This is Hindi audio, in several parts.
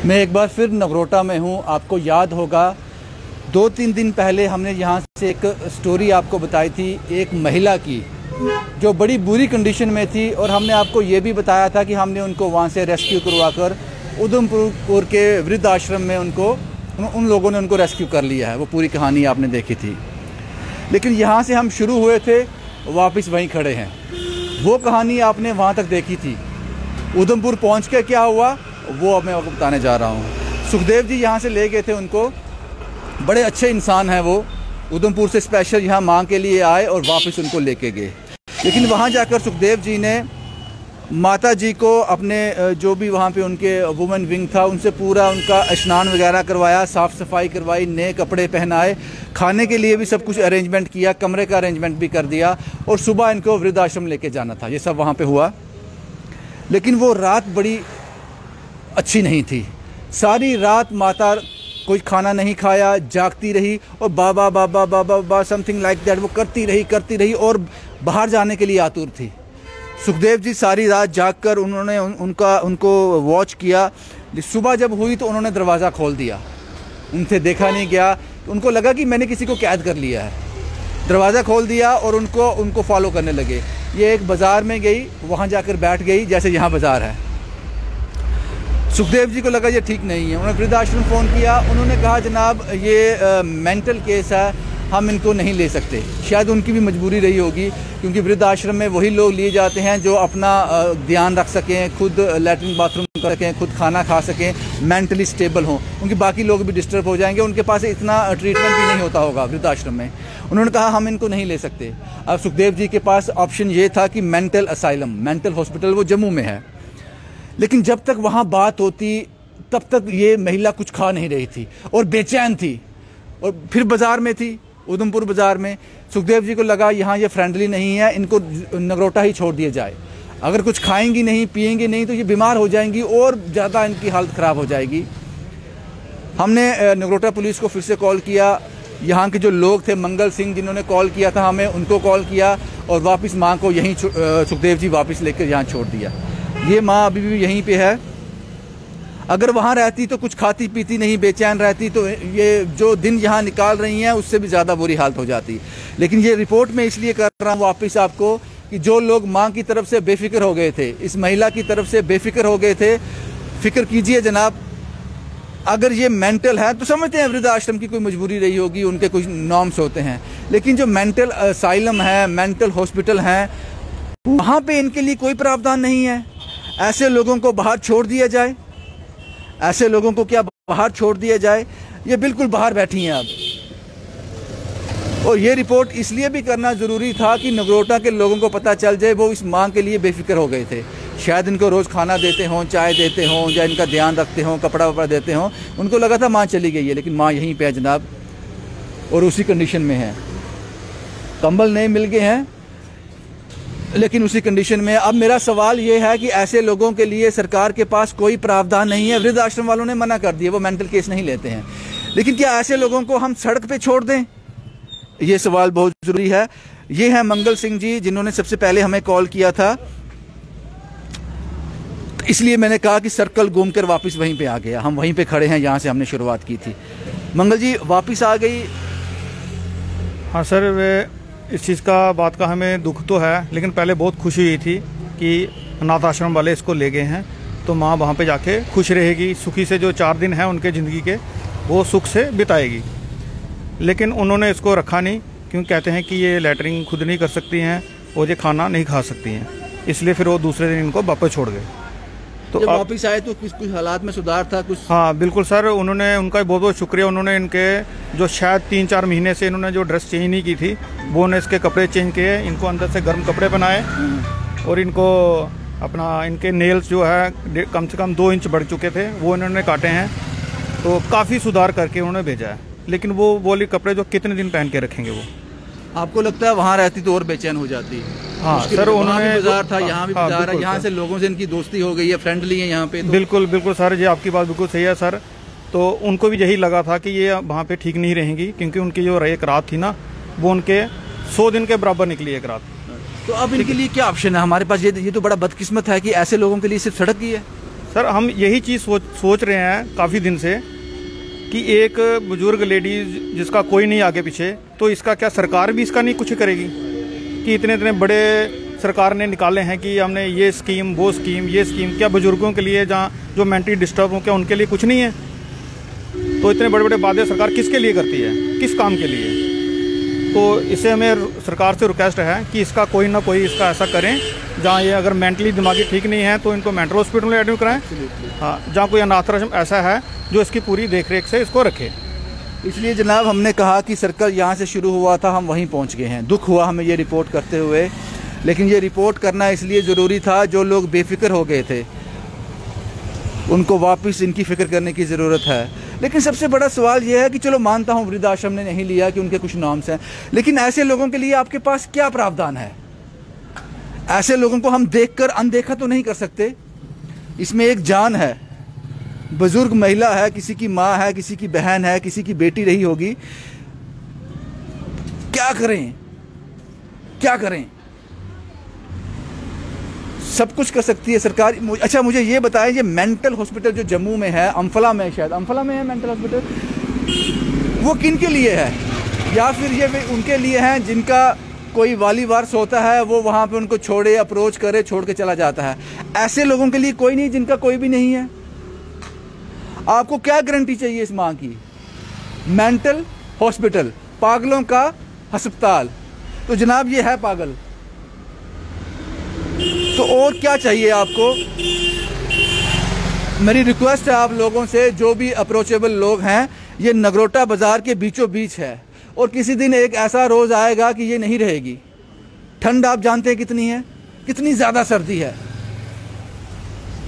मैं एक बार फिर नगरोटा में हूँ। आपको याद होगा 2-3 दिन पहले हमने यहाँ से एक स्टोरी आपको बताई थी एक महिला की जो बड़ी बुरी कंडीशन में थी, और हमने आपको ये भी बताया था कि हमने उनको वहाँ से रेस्क्यू करवाकर उधमपुर के वृद्ध आश्रम में उन लोगों ने उनको रेस्क्यू कर लिया है। वो पूरी कहानी आपने देखी थी। लेकिन यहाँ से हम शुरू हुए थे, वापस वहीं खड़े हैं। वो कहानी आपने वहाँ तक देखी थी। उधमपुर पहुँच के क्या हुआ वो अब मैं आपको बताने जा रहा हूँ। सुखदेव जी यहाँ से ले गए थे उनको, बड़े अच्छे इंसान हैं वो। उधमपुर से स्पेशल यहाँ माँ के लिए आए और वापस उनको लेके गए। लेकिन वहाँ जाकर सुखदेव जी ने माता जी को अपने जो भी वहाँ पे उनके वुमेन विंग था उनसे पूरा उनका स्नान वगैरह करवाया, साफ़ सफाई करवाई, नए कपड़े पहनाए, खाने के लिए भी सब कुछ अरेंजमेंट किया, कमरे का अरेंजमेंट भी कर दिया, और सुबह इनको वृद्धाश्रम लेके जाना था। ये सब वहाँ पे हुआ। लेकिन वो रात बड़ी अच्छी नहीं थी। सारी रात माता कोई खाना नहीं खाया, जागती रही और बाबा बाबा बाबा बाबा समथिंग लाइक दैट वो करती रही और बाहर जाने के लिए आतुर थी। सुखदेव जी सारी रात जागकर उन्होंने उनको वॉच किया। सुबह जब हुई तो उन्होंने दरवाज़ा खोल दिया। उनसे देखा नहीं गया, उनको लगा कि मैंने किसी को कैद कर लिया है। दरवाज़ा खोल दिया और उनको फॉलो करने लगे। ये एक बाज़ार में गई, वहाँ जाकर बैठ गई जैसे यहाँ बाज़ार है। सुखदेव जी को लगा ये ठीक नहीं है। उन्होंने वृद्धाश्रम फ़ोन किया। उन्होंने कहा जनाब ये मेंटल केस है, हम इनको नहीं ले सकते। शायद उनकी भी मजबूरी रही होगी, क्योंकि वृद्धाश्रम में वही लोग लिए जाते हैं जो अपना ध्यान रख सकें, खुद लैट्रिन बाथरूम कर सकें, खुद खाना खा सकें, मेंटली स्टेबल हों। उनके बाकी लोग भी डिस्टर्ब हो जाएंगे, उनके पास इतना ट्रीटमेंट भी नहीं होता होगा वृद्धाश्रम में। उन्होंने कहा हम इनको नहीं ले सकते। अब सुखदेव जी के पास ऑप्शन ये था कि मेंटल असाइलम, मेंटल हॉस्पिटल, वो जम्मू में है। लेकिन जब तक वहाँ बात होती तब तक ये महिला कुछ खा नहीं रही थी और बेचैन थी, और फिर बाज़ार में थी, उधमपुर बाज़ार में। सुखदेव जी को लगा यहाँ ये फ्रेंडली नहीं है, इनको नगरोटा ही छोड़ दिया जाए। अगर कुछ खाएंगी नहीं पिएंगी नहीं तो ये बीमार हो जाएंगी और ज़्यादा इनकी हालत ख़राब हो जाएगी। हमने नगरोटा पुलिस को फिर से कॉल किया। यहाँ के जो लोग थे, मंगल सिंह जिन्होंने कॉल किया था हमें, उनको कॉल किया और वापस माँ को यहीं सुखदेव जी वापस लेकर यहाँ छोड़ दिया। ये माँ अभी भी यहीं पे है। अगर वहाँ रहती तो कुछ खाती पीती नहीं, बेचैन रहती, तो ये जो दिन यहाँ निकाल रही हैं उससे भी ज़्यादा बुरी हालत हो जाती। लेकिन ये रिपोर्ट मैं इसलिए कर रहा हूँ वापस आपको कि जो लोग माँ की तरफ से बेफिक्र हो गए थे, इस महिला की तरफ से बेफिक्र हो गए थे, फिक्र कीजिए जनाब। अगर ये मेंटल है तो समझते हैं वृद्धाश्रम की कोई मजबूरी रही होगी, उनके कुछ नॉर्म्स होते हैं। लेकिन जो मेंटल असाइलम है, मेंटल हॉस्पिटल हैं, वहाँ पे इनके लिए कोई प्रावधान नहीं है। ऐसे लोगों को बाहर छोड़ दिया जाए, ऐसे लोगों को क्या बाहर छोड़ दिया जाए? ये बिल्कुल बाहर बैठी हैं अब। और ये रिपोर्ट इसलिए भी करना ज़रूरी था कि नगरोटा के लोगों को पता चल जाए। वो इस माँ के लिए बेफिक्र हो गए थे। शायद इनको रोज़ खाना देते हों, चाय देते हों, या इनका ध्यान रखते हों, कपड़ा वपड़ा देते हों। उनको लगा था माँ चली गई है, लेकिन माँ यहीं पे है जनाब, और उसी कंडीशन में है। कंबल नहीं मिल गए हैं, लेकिन उसी कंडीशन में। अब मेरा सवाल ये है कि ऐसे लोगों के लिए सरकार के पास कोई प्रावधान नहीं है। वृद्धाश्रम वालों ने मना कर दिया, वो मेंटल केस नहीं लेते हैं। लेकिन क्या ऐसे लोगों को हम सड़क पे छोड़ दें? ये सवाल बहुत ज़रूरी है। ये हैं मंगल सिंह जी जिन्होंने सबसे पहले हमें कॉल किया था, इसलिए मैंने कहा कि सर्कल घूम कर वापस वहीं पे आ गया। हम वहीं पे खड़े हैं, यहाँ से हमने शुरुआत की थी। मंगल जी वापस आ गई? हाँ सर, वे इस चीज़ का बात का हमें दुख तो है, लेकिन पहले बहुत खुशी हुई थी कि अनाथ आश्रम वाले इसको ले गए हैं, तो माँ वहाँ पे जाके खुश रहेगी, सुखी से जो 4 दिन हैं उनके ज़िंदगी के वो सुख से बिताएगी। लेकिन उन्होंने इसको रखा नहीं, क्योंकि कहते हैं कि ये लैटरिन खुद नहीं कर सकती हैं और ये खाना नहीं खा सकती हैं, इसलिए फिर वो दूसरे दिन इनको वापस छोड़ गए। तो जब वापस आए तो कुछ हालात में सुधार था कुछ? हाँ बिल्कुल सर, उन्होंने, उनका बहुत बहुत शुक्रिया। उन्होंने इनके जो शायद 3-4 महीने से इन्होंने जो ड्रेस चेंज नहीं की थी, वो उन्होंने इसके कपड़े चेंज किए, इनको अंदर से गर्म कपड़े बनाए, और इनको अपना इनके नेल्स जो है कम से कम 2 इंच बढ़ चुके थे, वो इन्होंने काटे हैं। तो काफ़ी सुधार करके उन्होंने भेजा है। लेकिन वो वाले कपड़े जो कितने दिन पहन के रखेंगे वो? आपको लगता है वहाँ रहती तो और बेचैन हो जाती? हाँ सर, उन्होंने बाजार था, यहाँ भी बाजार है, यहाँ से लोगों से इनकी दोस्ती हो गई है, फ्रेंडली है यहाँ पे। तो बिल्कुल बिल्कुल सर, ये आपकी बात बिल्कुल सही है सर। तो उनको भी यही लगा था कि ये वहाँ पे ठीक नहीं रहेंगी, क्योंकि उनकी जो एक रात थी ना, वो उनके 100 दिन के बराबर निकली एक रात। तो अब इनके लिए क्या ऑप्शन है हमारे पास? ये तो बड़ा बदकिस्मत है कि ऐसे लोगों के लिए सिर्फ सड़क ही है। सर हम यही चीज़ सोच रहे हैं काफ़ी दिन से कि एक बुजुर्ग लेडीज जिसका कोई नहीं आगे पीछे, तो इसका क्या सरकार भी इसका नहीं कुछ करेगी? कि इतने इतने बड़े सरकार ने निकाले हैं कि हमने ये स्कीम वो स्कीम ये स्कीम, क्या बुजुर्गों के लिए जहाँ जो मेंटली डिस्टर्ब हो क्या उनके लिए कुछ नहीं है? तो इतने बड़े बड़े वादे सरकार किसके लिए करती है, किस काम के लिए? तो इससे हमें सरकार से रिक्वेस्ट है कि इसका कोई ना कोई इसका ऐसा करें जहाँ ये अगर मेंटली दिमागी ठीक नहीं है तो इनको मेंटल हॉस्पिटल में एडमिट कराएं। हाँ, जहाँ कोई अनाथ आश्रम ऐसा है जो इसकी पूरी देखरेख से इसको रखे। इसलिए जनाब हमने कहा कि सर्कल यहाँ से शुरू हुआ था, हम वहीं पहुँच गए हैं। दुख हुआ हमें ये रिपोर्ट करते हुए, लेकिन ये रिपोर्ट करना इसलिए ज़रूरी था, जो लोग बेफिक्र हो गए थे उनको वापस इनकी फ़िक्र करने की ज़रूरत है। लेकिन सबसे बड़ा सवाल ये है कि चलो मानता हूँ वृद्धाश्रम ने नहीं लिया कि उनके कुछ नॉर्म्स हैं, लेकिन ऐसे लोगों के लिए आपके पास क्या प्रावधान है? ऐसे लोगों को हम देखकर अनदेखा तो नहीं कर सकते। इसमें एक जान है, बुजुर्ग महिला है, किसी की माँ है, किसी की बहन है, किसी की बेटी रही होगी। क्या करें, क्या करें? सब कुछ कर सकती है सरकार। अच्छा मुझे ये बताएं, ये मेंटल हॉस्पिटल जो जम्मू में है, अम्फला में, शायद अम्फला में है मेंटल हॉस्पिटल, वो किन के लिए है? या फिर ये उनके लिए हैं जिनका कोई वाली वारस होता है, वो वहाँ पे उनको छोड़े, अप्रोच करे, छोड़ के चला जाता है? ऐसे लोगों के लिए कोई नहीं जिनका कोई भी नहीं है? आपको क्या गारंटी चाहिए इस माँ की? मेंटल हॉस्पिटल, पागलों का अस्पताल। तो जनाब ये है पागल, तो और क्या चाहिए आपको? मेरी रिक्वेस्ट है आप लोगों से, जो भी अप्रोचेबल लोग हैं, ये नगरोटा बाज़ार के बीचों बीच है और किसी दिन एक ऐसा रोज़ आएगा कि ये नहीं रहेगी। ठंड आप जानते हैं कितनी है, कितनी ज़्यादा सर्दी है,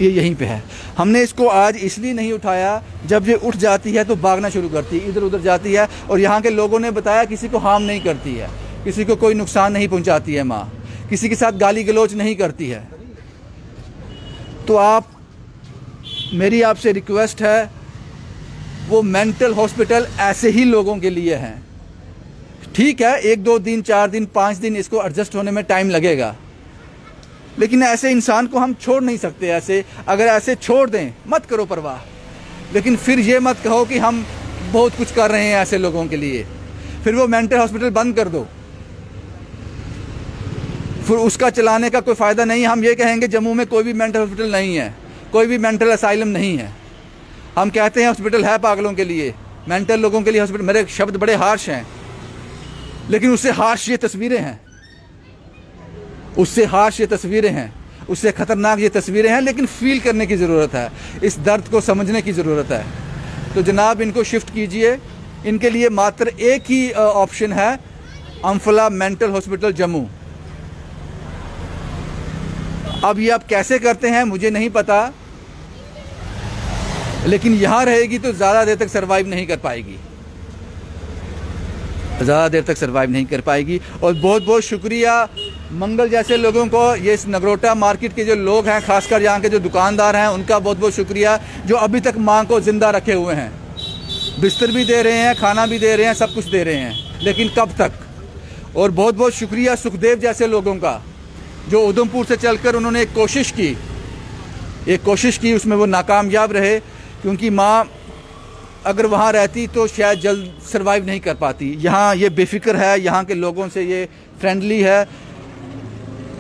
ये यहीं पे है। हमने इसको आज इसलिए नहीं उठाया, जब ये उठ जाती है तो भागना शुरू करती है, इधर उधर जाती है, और यहाँ के लोगों ने बताया किसी को हार्म नहीं करती है, किसी को कोई नुकसान नहीं पहुँचाती है माँ, किसी के साथ गाली गलौज नहीं करती है। तो आप, मेरी आपसे रिक्वेस्ट है, वो मेंटल हॉस्पिटल ऐसे ही लोगों के लिए हैं। ठीक है, 1-2 दिन, 4 दिन, 5 दिन इसको एडजस्ट होने में टाइम लगेगा, लेकिन ऐसे इंसान को हम छोड़ नहीं सकते। ऐसे अगर ऐसे छोड़ दें, मत करो परवाह, लेकिन फिर ये मत कहो कि हम बहुत कुछ कर रहे हैं ऐसे लोगों के लिए। फिर वो मेंटल हॉस्पिटल बंद कर दो, फिर उसका चलाने का कोई फ़ायदा नहीं। हम ये कहेंगे जम्मू में कोई भी मेंटल हॉस्पिटल नहीं है, कोई भी मेंटल असाइलम नहीं है। हम कहते हैं हॉस्पिटल है पागलों के लिए, मेंटल लोगों के लिए हॉस्पिटल। मेरे शब्द बड़े हार्श हैं, लेकिन उससे हार्श ये तस्वीरें हैं, उससे हार्श ये तस्वीरें हैं, उससे ख़तरनाक ये तस्वीरें हैं। लेकिन फील करने की ज़रूरत है, इस दर्द को समझने की ज़रूरत है। तो जनाब इनको शिफ्ट कीजिए। इनके लिए मात्र एक ही ऑप्शन है, अम्फला मेंटल हॉस्पिटल जम्मू। अब ये आप कैसे करते हैं मुझे नहीं पता, लेकिन यहाँ रहेगी तो ज़्यादा देर तक सर्वाइव नहीं कर पाएगी, ज़्यादा देर तक सर्वाइव नहीं कर पाएगी। और बहुत बहुत शुक्रिया मंगल जैसे लोगों को, ये इस नगरोटा मार्केट के जो लोग हैं, खासकर यहाँ के जो दुकानदार हैं, उनका बहुत बहुत शुक्रिया, जो अभी तक माँ को ज़िंदा रखे हुए हैं। बिस्तर भी दे रहे हैं, खाना भी दे रहे हैं, सब कुछ दे रहे हैं, लेकिन कब तक? और बहुत बहुत शुक्रिया सुखदेव जैसे लोगों का, जो उधमपुर से चलकर उन्होंने एक कोशिश की, उसमें वो नाकामयाब रहे, क्योंकि माँ अगर वहाँ रहती तो शायद जल्द सर्वाइव नहीं कर पाती। यहाँ ये बेफिक्र है, यहाँ के लोगों से ये फ्रेंडली है,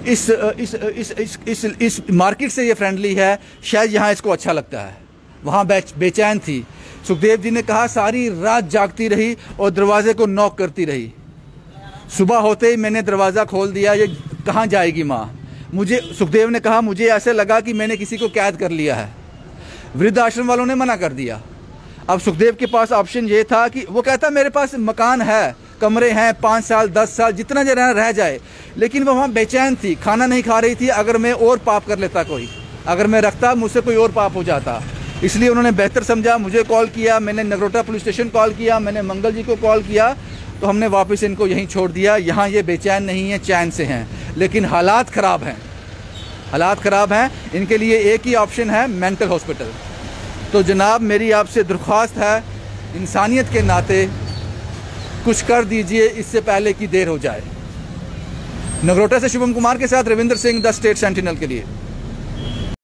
इस मार्केट से ये फ्रेंडली है, शायद यहाँ इसको अच्छा लगता है। वहाँ बेचैन थी। सुखदेव जी ने कहा सारी रात जागती रही और दरवाजे को नॉक करती रही। सुबह होते ही मैंने दरवाज़ा खोल दिया, ये कहाँ जाएगी माँ? मुझे, सुखदेव ने कहा, मुझे ऐसे लगा कि मैंने किसी को कैद कर लिया है। वृद्ध आश्रम वालों ने मना कर दिया। अब सुखदेव के पास ऑप्शन ये था कि वो कहता मेरे पास मकान है, कमरे हैं, 5 साल 10 साल जितना जरा रह जाए, लेकिन वो वहाँ बेचैन थी, खाना नहीं खा रही थी। अगर मैं और पाप कर लेता, कोई अगर मैं रखता, मुझसे कोई और पाप हो जाता, इसलिए उन्होंने बेहतर समझा, मुझे कॉल किया, मैंने नगरोटा पुलिस स्टेशन कॉल किया, मैंने मंगल जी को कॉल किया, तो हमने वापस इनको यहीं छोड़ दिया। यहाँ ये बेचैन नहीं है, चैन से हैं, लेकिन हालात ख़राब हैं, हालात ख़राब हैं। इनके लिए एक ही ऑप्शन है, मेंटल हॉस्पिटल। तो जनाब मेरी आपसे दरख्वास्त है, इंसानियत के नाते कुछ कर दीजिए, इससे पहले कि देर हो जाए। नगरोटा से शुभम कुमार के साथ Ravindra Singh, the state sentinel के लिए।